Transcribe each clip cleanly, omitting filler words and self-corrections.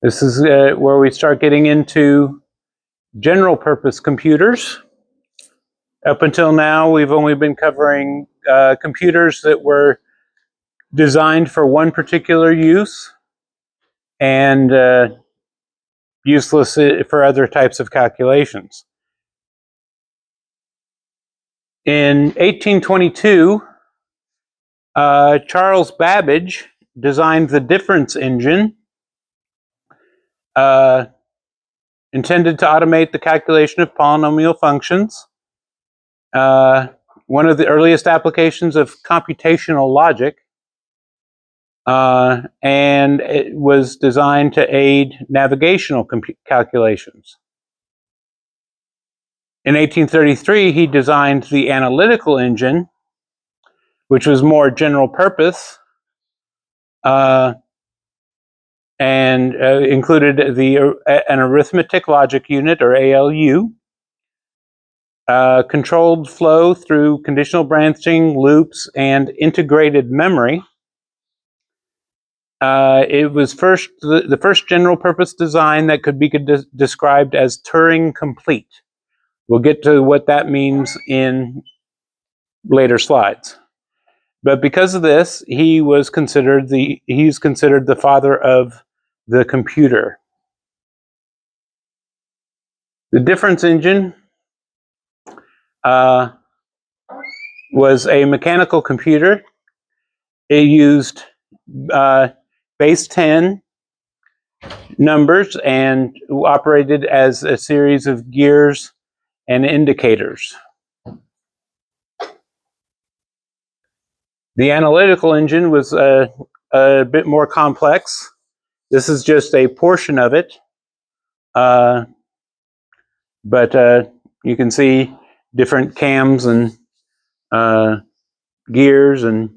This is where we start getting into general purpose computers. Up until now, we've only been covering computers that were designed for one particular use and useless for other types of calculations. In 1822, Charles Babbage designed the difference engine, intended to automate the calculation of polynomial functions. One of the earliest applications of computational logic, and it was designed to aid navigational calculations. In 1833, he designed the analytical engine, which was more general purpose, and included an arithmetic logic unit, or ALU, controlled flow through conditional branching, loops, and integrated memory. It was the first general purpose design that could be described as Turing complete. We'll get to what that means in later slides. But because of this, he's considered the father of the computer. The difference engine was a mechanical computer. It used base 10 numbers and operated as a series of gears and indicators. The analytical engine was a bit more complex. This is just a portion of it, but you can see different cams and gears and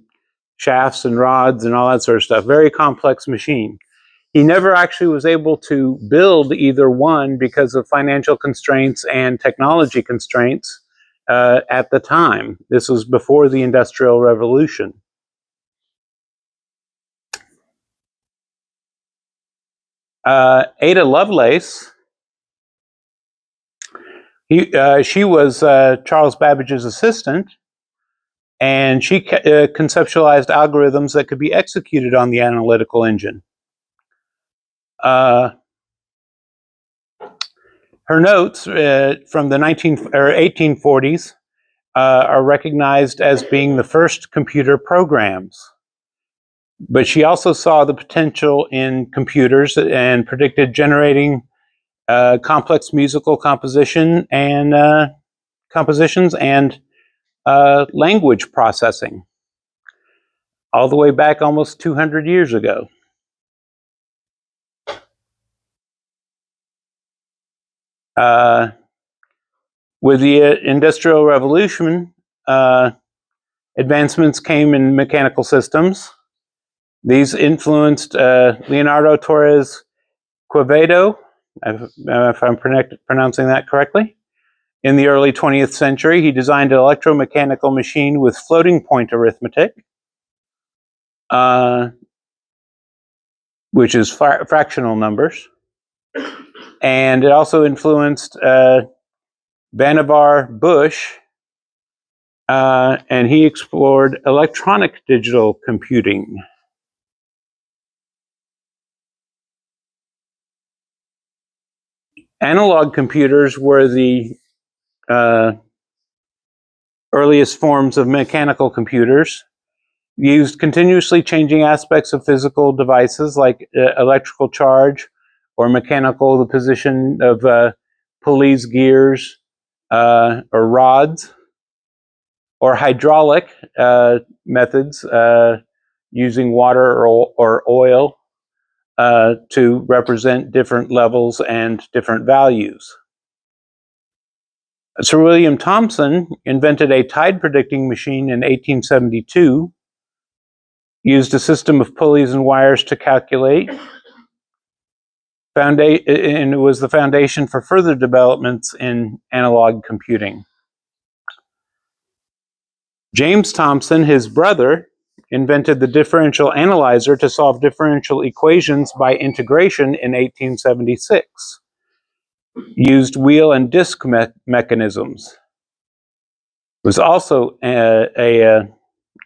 shafts and rods and all that sort of stuff. Very complex machine. He never actually was able to build either one because of financial constraints and technology constraints at the time. This was before the Industrial Revolution. Ada Lovelace, she was Charles Babbage's assistant, and she conceptualized algorithms that could be executed on the analytical engine. Her notes from the 1840s are recognized as being the first computer programs. But she also saw the potential in computers and predicted generating complex musical compositions and language processing, all the way back almost 200 years ago. With the Industrial Revolution, advancements came in mechanical systems. These influenced Leonardo Torres Quevedo, if I'm pronouncing that correctly. In the early 20th century, he designed an electromechanical machine with floating point arithmetic, which is fractional numbers. And it also influenced Vannevar Bush, and he explored electronic digital computing. Analog computers were the earliest forms of mechanical computers, used continuously changing aspects of physical devices like electrical charge or mechanical, the position of pulleys, gears, or rods, or hydraulic methods using water or oil to represent different levels and different values. Sir William Thomson invented a tide predicting machine in 1872, used a system of pulleys and wires to calculate, and it was the foundation for further developments in analog computing. James Thomson, his brother, invented the differential analyzer to solve differential equations by integration in 1876. Used wheel and disc mechanisms. Was also a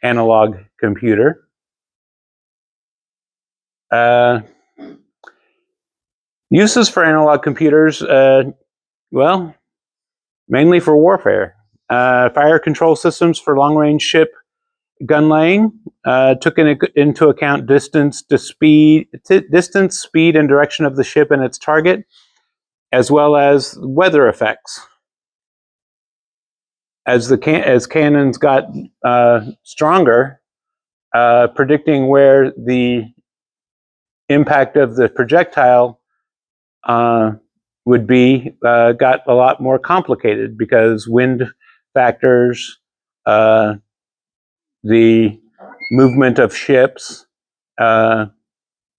analog computer. Uses for analog computers, well, mainly for warfare. Fire control systems for long-range ship gun laying took into account distance, speed, and direction of the ship and its target, as well as weather effects. As cannons got stronger, predicting where the impact of the projectile would be got a lot more complicated because wind factors, the movement of ships,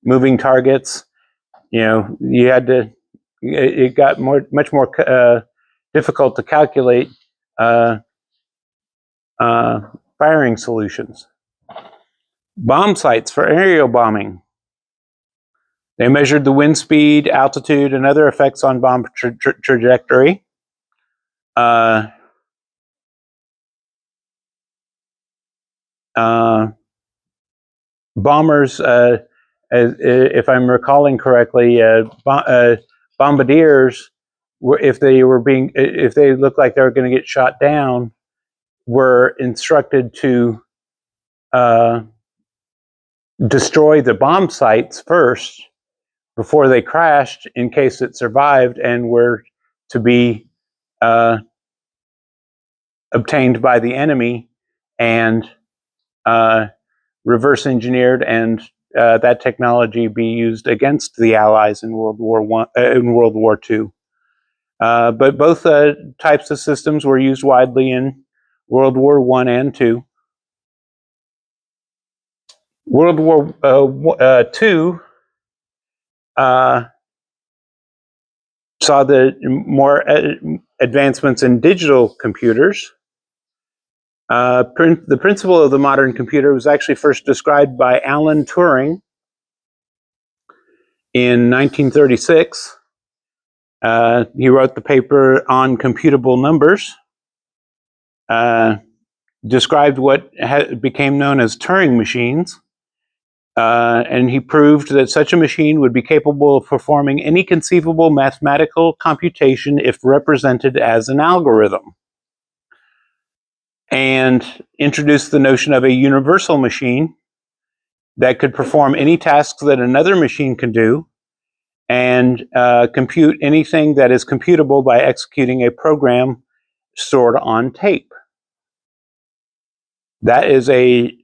moving targets. You had to. It got much more difficult to calculate firing solutions. Bomb sights for aerial bombing. They measured the wind speed, altitude, and other effects on bomb trajectory. Bombers, if I'm recalling correctly, bombardiers, if they looked like they were going to get shot down, were instructed to destroy the bomb sites first before they crashed, in case it survived and were to be obtained by the enemy and reverse engineered, and that technology be used against the Allies in World War II. But both types of systems were used widely in World War I and II. World War II saw the more advancements in digital computers. The principle of the modern computer was actually first described by Alan Turing in 1936. He wrote the paper on computable numbers, described what became known as Turing machines, and he proved that such a machine would be capable of performing any conceivable mathematical computation if represented as an algorithm, and introduced the notion of a universal machine that could perform any tasks that another machine can do, and compute anything that is computable by executing a program stored on tape. That is the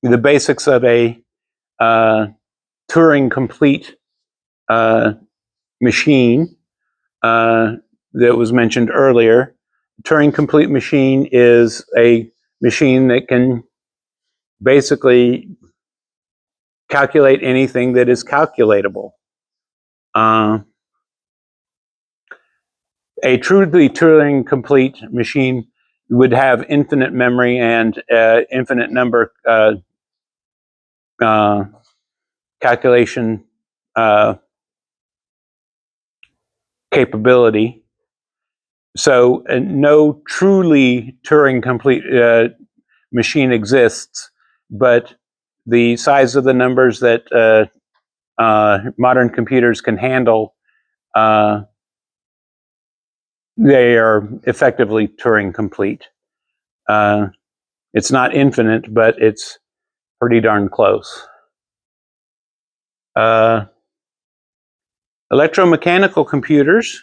basics of a Turing complete machine that was mentioned earlier. Turing complete machine is a machine that can basically calculate anything that is calculatable. A truly Turing complete machine would have infinite memory and infinite number calculation capability. So no truly Turing complete machine exists, but the size of the numbers that modern computers can handle, they are effectively Turing complete. It's not infinite, but it's pretty darn close. Electromechanical computers,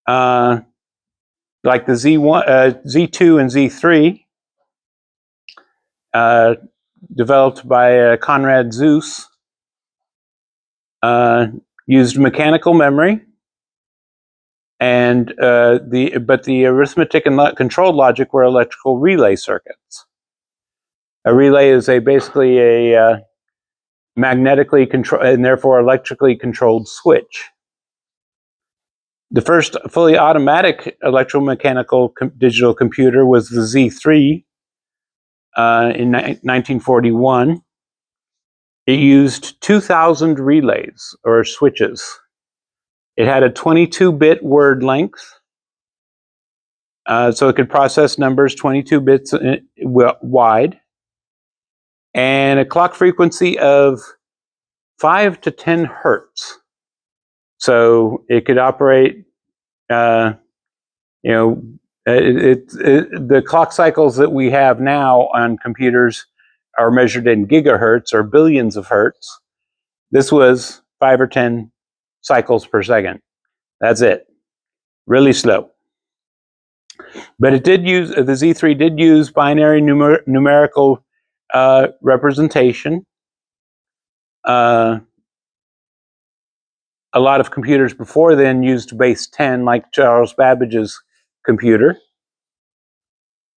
like the Z2 and Z3, developed by Konrad Zuse, used mechanical memory, and the arithmetic and controlled logic were electrical relay circuits. A relay is basically a magnetically controlled and therefore electrically controlled switch. The first fully automatic electromechanical digital computer was the Z3, in 1941. It used 2,000 relays or switches. It had a 22-bit word length, so it could process numbers 22 bits wide, and a clock frequency of 5 to 10 hertz. So it could operate, the clock cycles that we have now on computers are measured in gigahertz or billions of hertz. This was 5 or 10 cycles per second. That's it. Really slow. But it did use, the Z3 did use binary numerical representation. A lot of computers before then used base 10, like Charles Babbage's computer.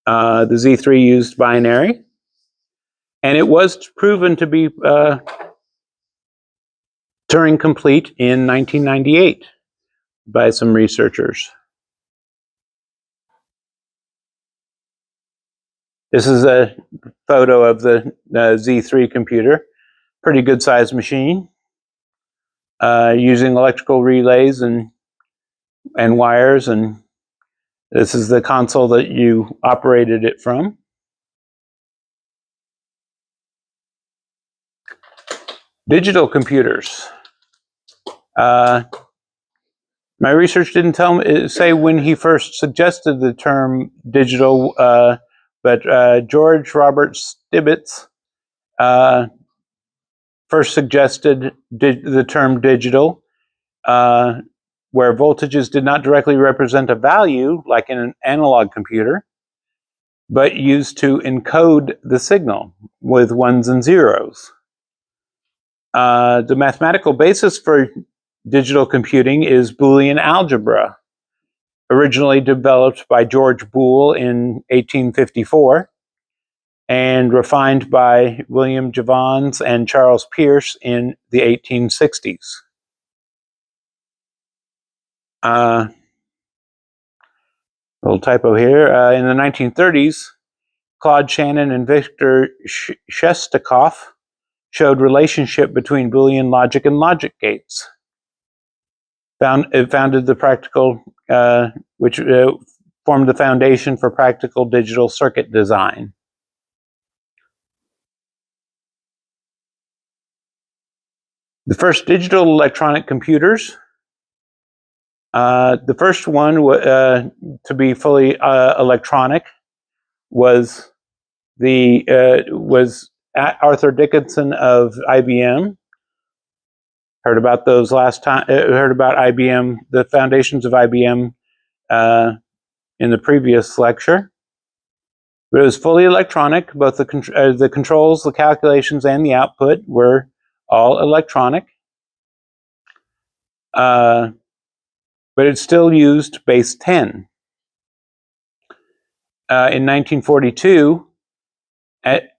The Z3 used binary. And it was proven to be Turing complete in 1998 by some researchers. This is a photo of the Z3 computer. Pretty good sized machine, using electrical relays and wires, and this is the console that you operated it from. Digital computers. My research didn't say when he first suggested the term digital, but George Robert Stibitz first suggested the term digital, where voltages did not directly represent a value like in an analog computer, but used to encode the signal with ones and zeros. The mathematical basis for digital computing is Boolean algebra, originally developed by George Boole in 1854 and refined by William Jevons and Charles Peirce in the 1860s. Little typo here. In the 1930s, Claude Shannon and Victor Shestakov showed relationship between Boolean logic and logic gates. It founded the practical, which formed the foundation for practical digital circuit design. The first digital electronic computers. The first one to be fully electronic was Arthur Dickinson of IBM. Heard about those last time. Heard about IBM, the foundations of IBM, in the previous lecture. But it was fully electronic. Both the controls, the calculations, and the output were all electronic. But it still used base 10. In 1942,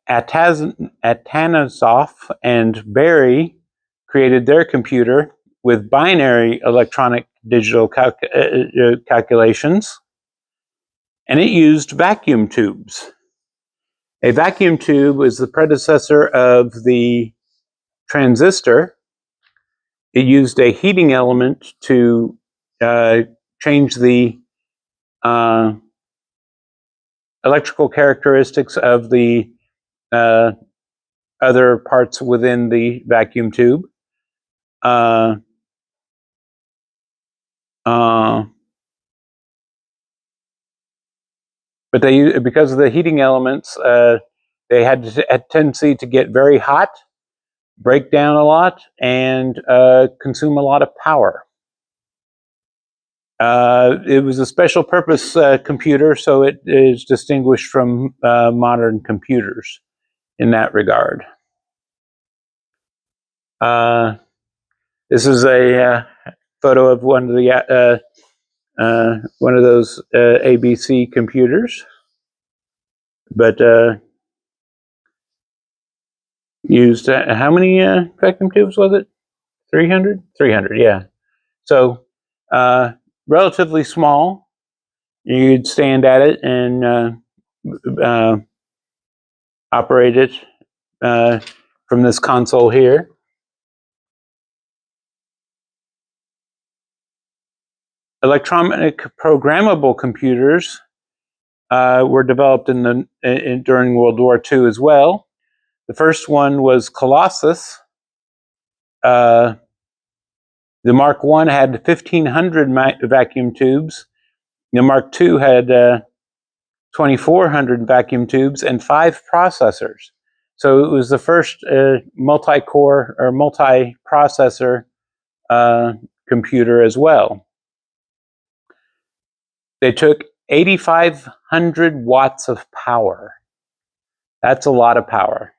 Atanasoff and Berry created their computer with binary electronic digital calculations, and it used vacuum tubes. A vacuum tube was the predecessor of the transistor. It used a heating element to change the electrical characteristics of the other parts within the vacuum tube. But because of the heating elements, they had a tendency to get very hot, break down a lot, and consume a lot of power. It was a special purpose computer, so it is distinguished from modern computers in that regard. This is a photo of one of those ABC computers, but used how many vacuum tubes was it? 300? 300, yeah. So relatively small. You'd stand at it and operated from this console here. Electronic programmable computers were developed during World War II as well. The first one was Colossus. The Mark I had 1,500 vacuum tubes. The Mark II had 2,400 vacuum tubes and 5 processors. So it was the first multi-core or multi-processor computer as well. They took 8,500 watts of power. That's a lot of power.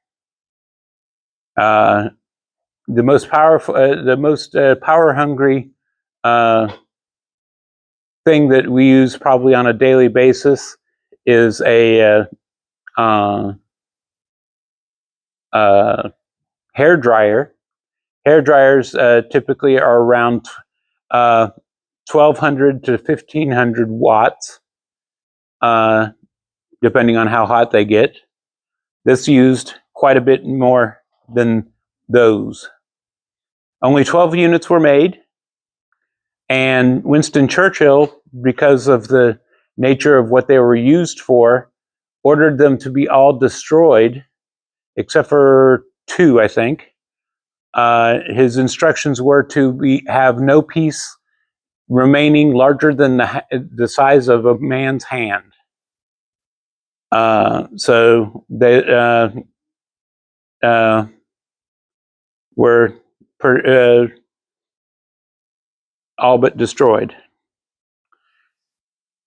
The most powerful, the most power-hungry thing that we use probably on a daily basis is a hair dryer. Hair dryers typically are around 1,200 to 1,500 watts, depending on how hot they get. This used quite a bit more than those. Only 12 units were made, and Winston Churchill, because of the nature of what they were used for, ordered them to be all destroyed, except for 2, I think. His instructions were to have no piece remaining larger than the size of a man's hand. So they were all but destroyed.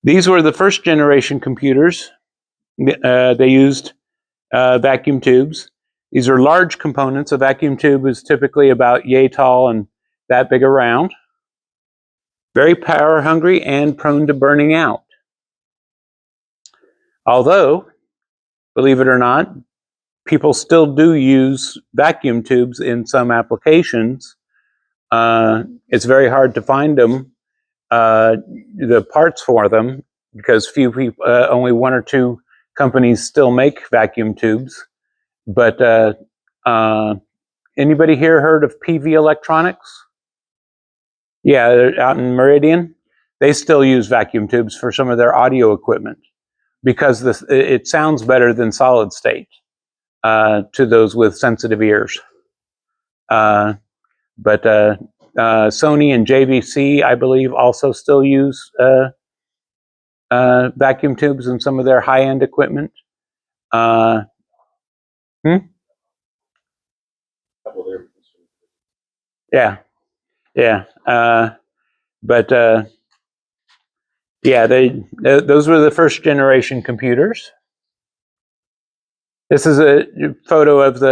These were the first generation computers. They used vacuum tubes. These are large components. A vacuum tube is typically about yay tall and that big around. Very power hungry and prone to burning out. Although, believe it or not, people still do use vacuum tubes in some applications. It's very hard to find them, the parts for them, because few people, only 1 or 2 companies still make vacuum tubes. But anybody here heard of PV Electronics? Yeah, out in Meridian. They still use vacuum tubes for some of their audio equipment because it sounds better than solid state to those with sensitive ears. But Sony and JVC, I believe, also still use vacuum tubes in some of their high-end equipment. Yeah, yeah. But yeah, those were the first generation computers. This is a photo of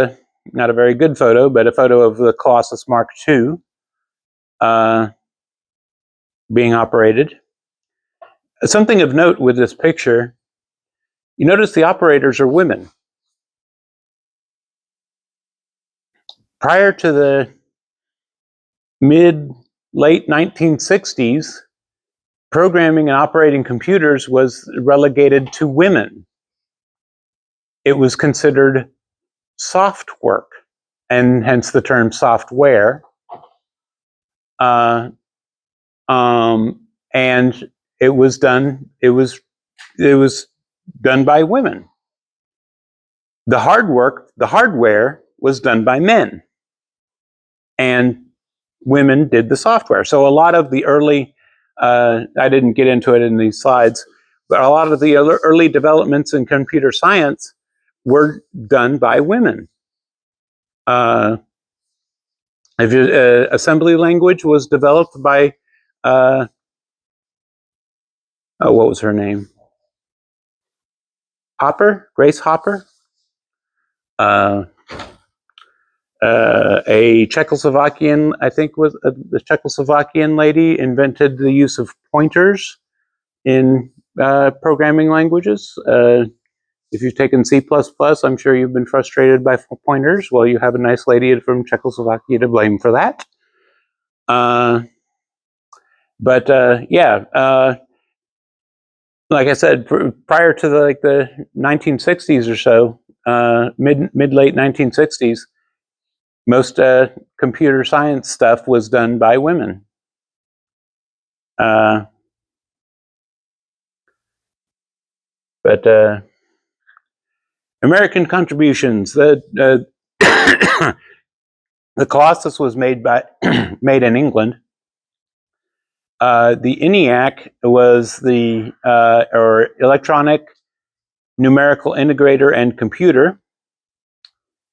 not a very good photo, but a photo of the Colossus Mark II being operated. Something of note with this picture, you notice the operators are women. Prior to the late 1960s, programming and operating computers was relegated to women. It was considered soft work, and hence the term software. And it was done. It was done by women. The hard work, the hardware, was done by men, and women did the software. So a lot of the early, I didn't get into it in these slides, but a lot of the early developments in computer science were done by women. Assembly language was developed by, what was her name? Grace Hopper. A Czechoslovakian, I think was the Czechoslovakian lady, invented the use of pointers in programming languages. If you've taken C++, I'm sure you've been frustrated by pointers. Well, you have a nice lady from Czechoslovakia to blame for that. Yeah, like I said, prior to the 1960s or so, mid-late 1960s, most computer science stuff was done by women. But American contributions. The Colossus was made made in England. The ENIAC was the or electronic numerical integrator and computer,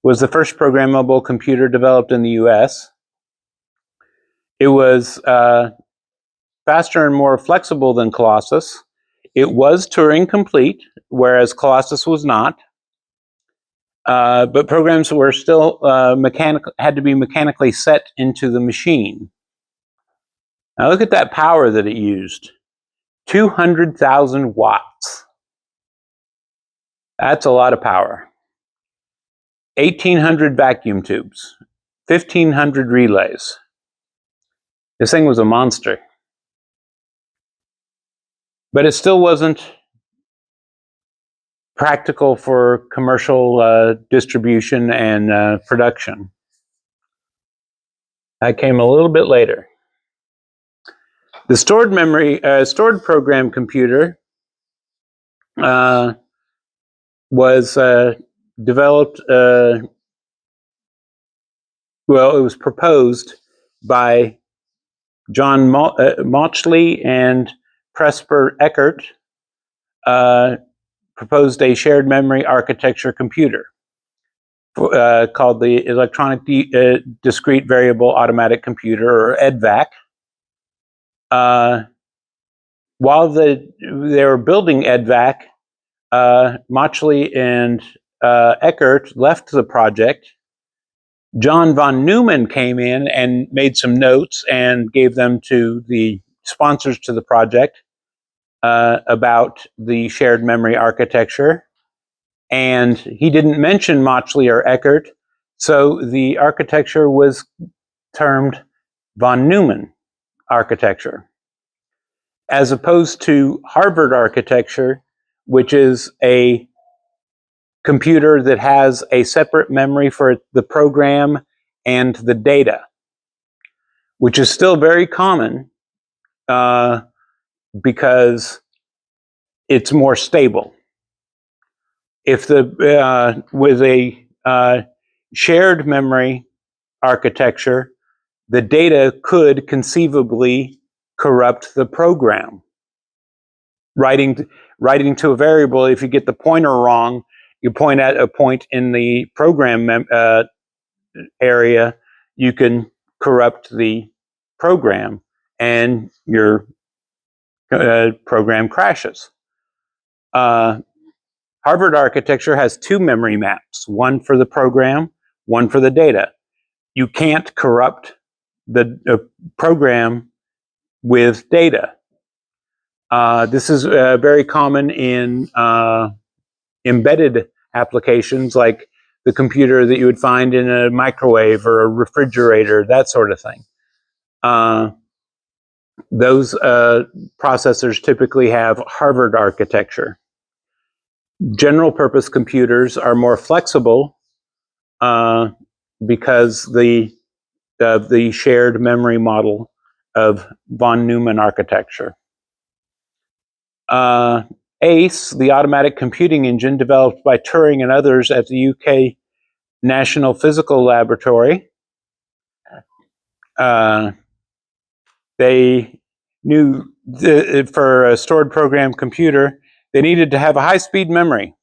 was the first programmable computer developed in the U.S. It was faster and more flexible than Colossus. It was Turing complete, whereas Colossus was not. But programs were still had to be mechanically set into the machine. Now look at that power that it used. 200,000 watts. That's a lot of power. 1,800 vacuum tubes. 1,500 relays. This thing was a monster. But it still wasn't practical for commercial distribution and production. That came a little bit later. The stored program computer was developed, well, it was proposed by John Mauchly and Presper Eckert, proposed a shared memory architecture computer called the Electronic Discrete Variable Automatic Computer, or EDVAC. While they were building EDVAC, Mauchly and Eckert left the project. John von Neumann came in and made some notes and gave them to the sponsors to the project about the shared memory architecture. And he didn't mention Mauchly or Eckert, so the architecture was termed von Neumann architecture, as opposed to Harvard architecture, which is a computer that has a separate memory for the program and the data, which is still very common because it's more stable. If with a shared memory architecture, the data could conceivably corrupt the program. Writing to a variable, if you get the pointer wrong, you point at a point in the program area, you can corrupt the program and your program crashes. Harvard architecture has two memory maps, one for the program, one for the data. You can't corrupt the program with data. This is very common in embedded applications, like the computer that you would find in a microwave or a refrigerator, that sort of thing. Those processors typically have Harvard architecture. General purpose computers are more flexible because of the shared memory model of von Neumann architecture. ECE, the automatic computing engine developed by Turing and others at the UK National Physical Laboratory. They knew for a stored program computer, they needed to have a high-speed memory.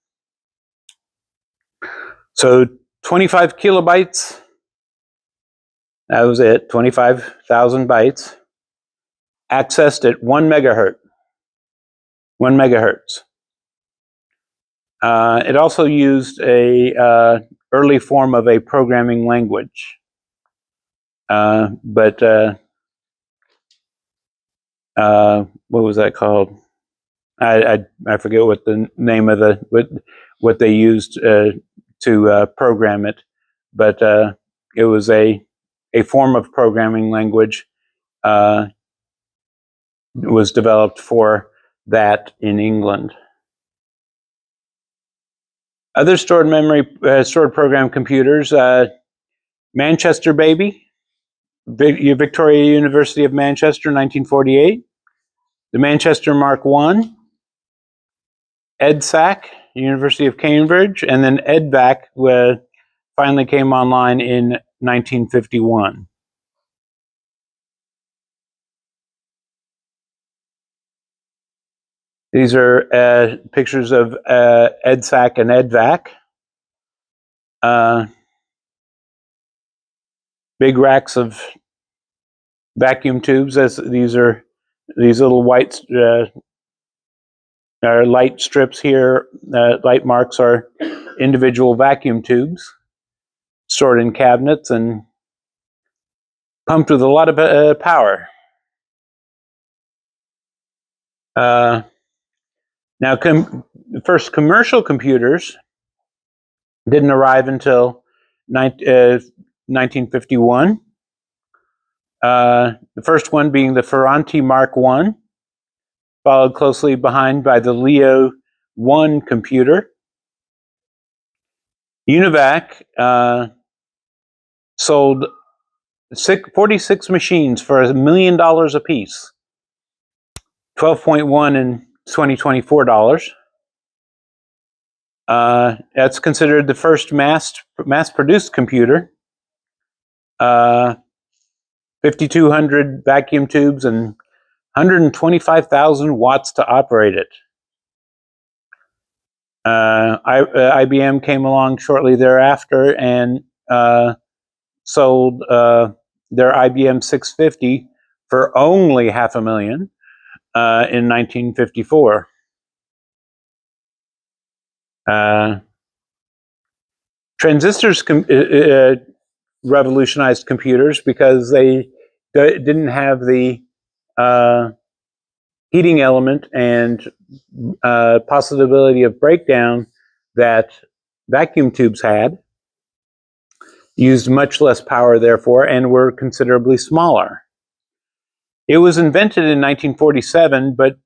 So 25 kilobytes, that was it, 25,000 bytes, accessed at 1 megahertz. 1 megahertz. It also used a early form of a programming language, but what was that called? I forget what the name of what they used to program it, but it was a form of programming language. Was developed for that in England. Other stored program computers, Manchester Baby, Victoria University of Manchester, 1948. The Manchester Mark I, EDSAC, University of Cambridge, and then EDVAC finally came online in 1951. These are pictures of EDSAC and EDVAC. Big racks of vacuum tubes. As these little white light strips here. Light marks are individual vacuum tubes stored in cabinets and pumped with a lot of power. Now, first commercial computers didn't arrive until 1951. The first one being the Ferranti Mark I, followed closely behind by the Leo I computer. UNIVAC sold 46 machines for $1 million apiece, 12.1 in 2024 dollars. That's considered the first mass-produced computer. 5,200 vacuum tubes and 125,000 watts to operate it. IBM came along shortly thereafter and sold their IBM 650 for only $500,000 in 1954. Transistors revolutionized computers because they didn't have the heating element and possibility of breakdown that vacuum tubes had, used much less power therefore, and were considerably smaller. It was invented in 1947, but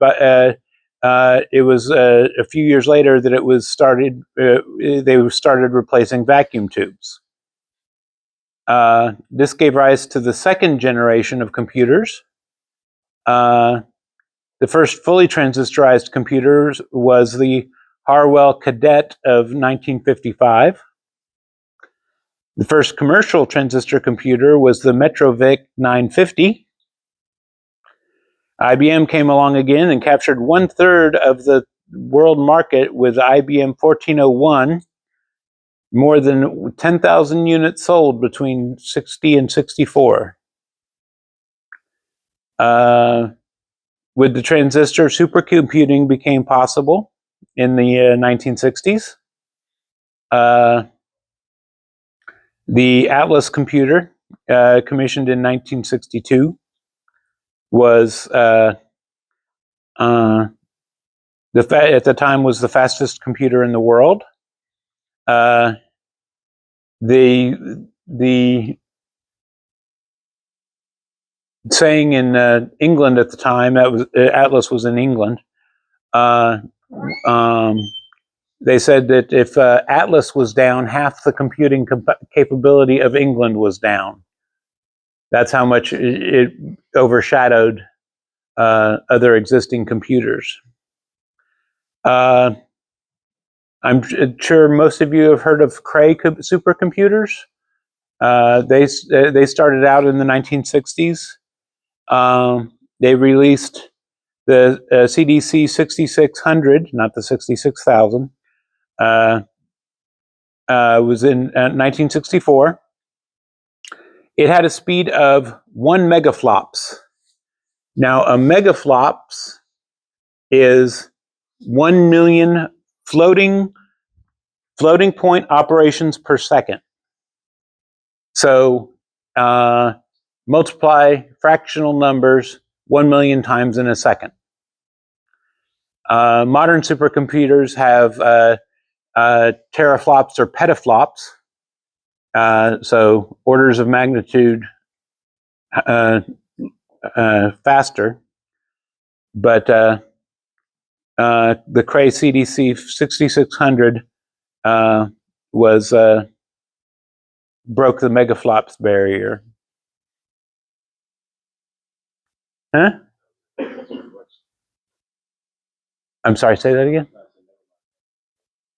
it was a few years later that it was started. They started replacing vacuum tubes. This gave rise to the second generation of computers. The first fully transistorized computers was the Harwell Cadet of 1955. The first commercial transistor computer was the Metrovic 950. IBM came along again and captured 1/3 of the world market with IBM 1401, more than 10,000 units sold between 60 and 64. With the transistor, supercomputing became possible in the 1960s. The Atlas computer, commissioned in 1962, was at the time was the fastest computer in the world. The saying in England at the time, that was Atlas was in England. They said that if Atlas was down, half the computing capability of England was down. That's how much it overshadowed other existing computers. I'm sure most of you have heard of Cray supercomputers. They started out in the 1960s. They released the CDC 6600, not the 66,000. Was in 1964. It had a speed of 1 megaflops. Now, a megaflops is 1 million floating point operations per second. So multiply fractional numbers 1 million times in a second. Modern supercomputers have teraflops or petaflops, so orders of magnitude faster. But the Cray CDC 6600 was broke the megaflops barrier. Huh? I'm sorry, say that again?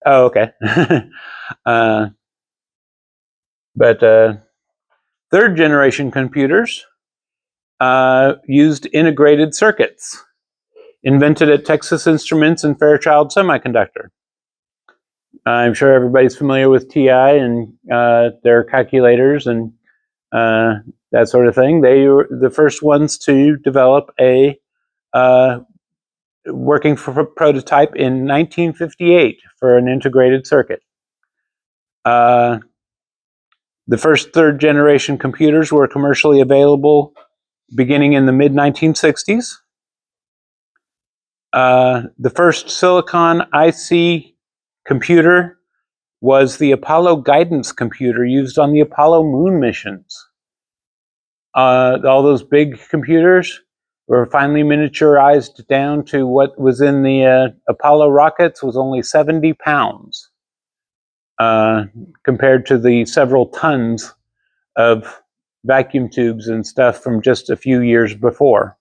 Oh, okay. But third generation computers used integrated circuits, invented at Texas Instruments and Fairchild Semiconductor. I'm sure everybody's familiar with TI and their calculators and that sort of thing. They were the first ones to develop a working prototype in 1958 for an integrated circuit. The first third generation computers were commercially available beginning in the mid-1960s. The first silicon IC computer was the Apollo guidance computer used on the Apollo moon missions. All those big computers were finally miniaturized down to what was in the Apollo rockets was only 70 pounds compared to the several tons of vacuum tubes and stuff from just a few years before.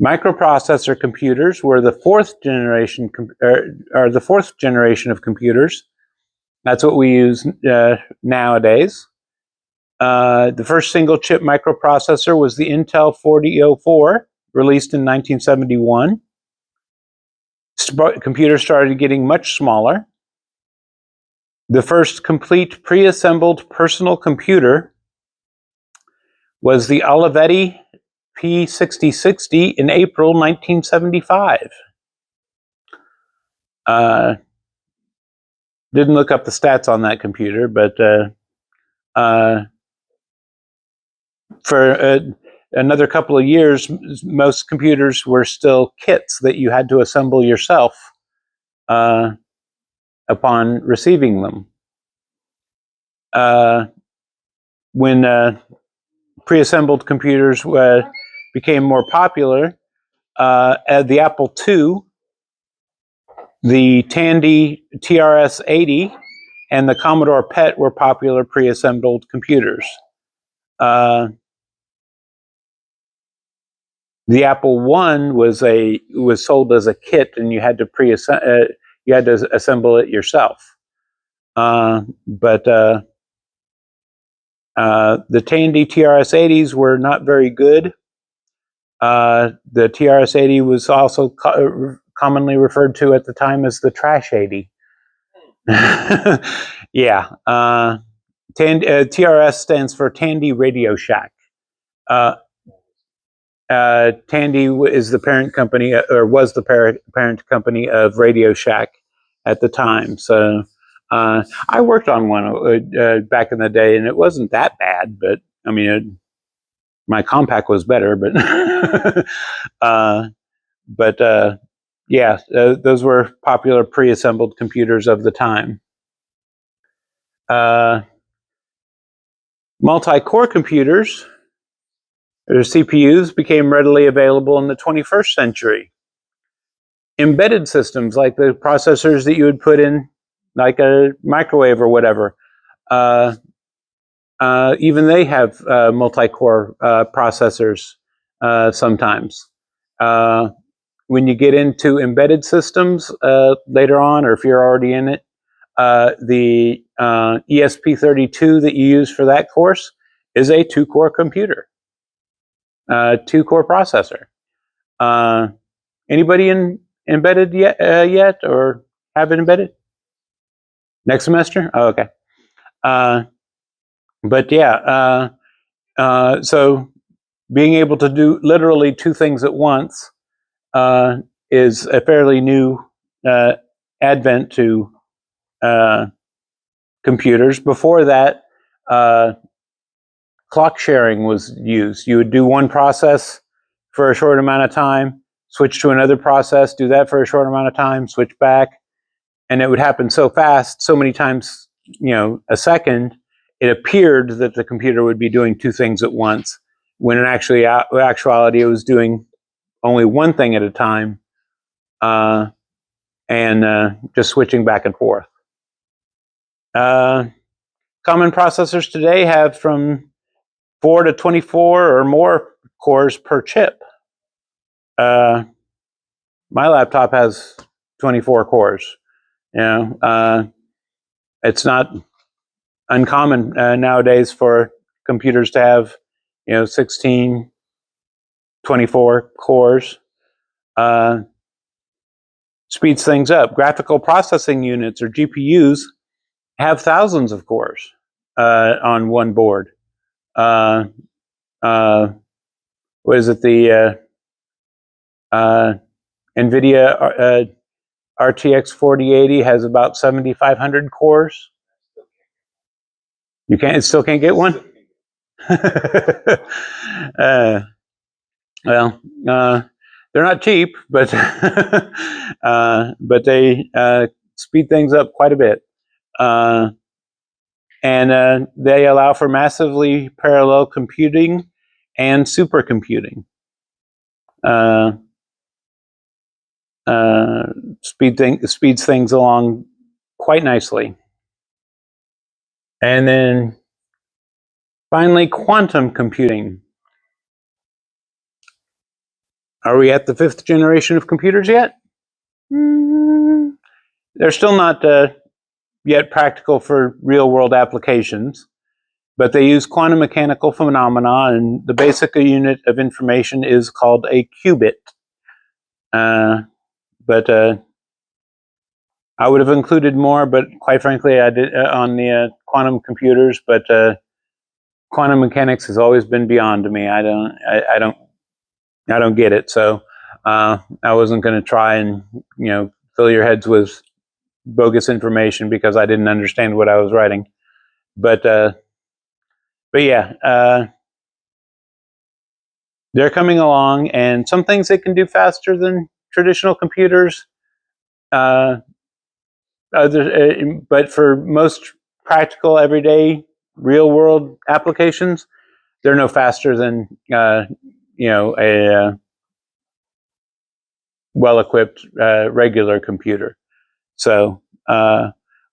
Microprocessor computers were the fourth generation of computers. That's what we use nowadays. The first single chip microprocessor was the Intel 4004, released in 1971. Computers started getting much smaller. The first complete pre-assembled personal computer was the Olivetti P6060 in April 1975. Didn't look up the stats on that computer, but for another couple of years, most computers were still kits that you had to assemble yourself upon receiving them. When pre-assembled computers became more popular, the Apple II, the Tandy TRS-80, and the Commodore PET were popular pre-assembled computers. The Apple I was sold as a kit, and you had to assemble it yourself. But the Tandy TRS-80s were not very good. The TRS-80 was also commonly referred to at the time as the Trash 80. Yeah. TRS stands for Tandy Radio Shack. Tandy is the parent company, or was the parent company of Radio Shack at the time. So I worked on one back in the day, and it wasn't that bad, but I mean, my Compaq was better, but yeah, those were popular pre-assembled computers of the time. Multi-core computers, or CPUs, became readily available in the 21st century. Embedded systems, like the processors that you would put in, like a microwave or whatever, even they have multi-core processors sometimes. When you get into embedded systems later on, or if you're already in it, the ESP32 that you use for that course is a 2-core computer, 2-core processor. Anybody in embedded yet, or have it embedded? Next semester? Oh, okay. But yeah, so being able to do literally 2 things at once is a fairly new advent to computers. Before that, clock sharing was used. You would do one process for a short amount of time, switch to another process, do that for a short amount of time, switch back, and it would happen so fast, so many times, a second, it appeared that the computer would be doing 2 things at once, when in actuality it was doing only one thing at a time, and just switching back and forth. Common processors today have from 4 to 24 or more cores per chip. My laptop has 24 cores. It's not uncommon nowadays for computers to have 16, 24 cores. Speeds things up. Graphical processing units, or GPUs, have thousands of cores on one board. What is it? The NVIDIA RTX 4080 has about 7,500 cores. You still can't get one? Well, they're not cheap, but but they speed things up quite a bit, and they allow for massively parallel computing and supercomputing. Speeds things along quite nicely. And then finally, quantum computing. Are we at the 5th generation of computers yet? They're still not yet practical for real-world applications, but they use quantum mechanical phenomena, and the basic unit of information is called a qubit. But I would have included more, but quite frankly, I did on the quantum computers. But quantum mechanics has always been beyond me. I don't get it. So I wasn't going to try and fill your heads with bogus information because I didn't understand what I was writing. But yeah, they're coming along, and some things they can do faster than traditional computers. But for most practical, everyday, real-world applications, they're no faster than a well-equipped regular computer. So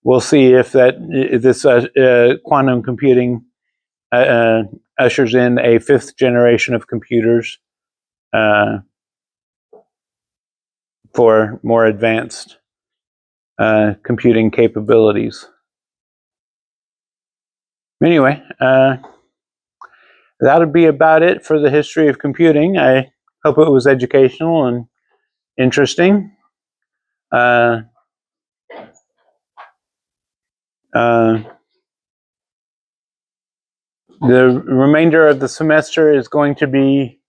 we'll see if this quantum computing ushers in a 5th generation of computers for more advanced computing capabilities. Anyway, that would be about it for the history of computing. I hope it was educational and interesting. The remainder of the semester is going to be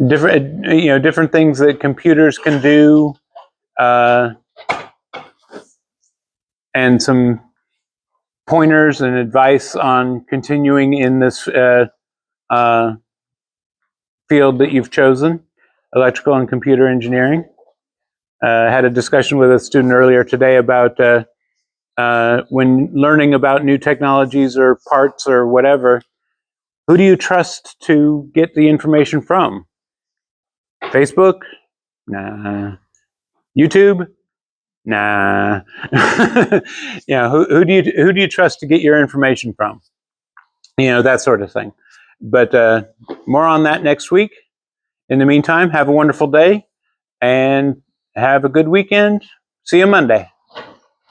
different things that computers can do, and some pointers and advice on continuing in this field that you've chosen, electrical and computer engineering. I had a discussion with a student earlier today about when learning about new technologies or parts or whatever, who do you trust to get the information from? Facebook? Nah. YouTube? Nah. Who do you trust to get your information from? That sort of thing. But more on that next week. In the meantime, have a wonderful day and have a good weekend. See you Monday.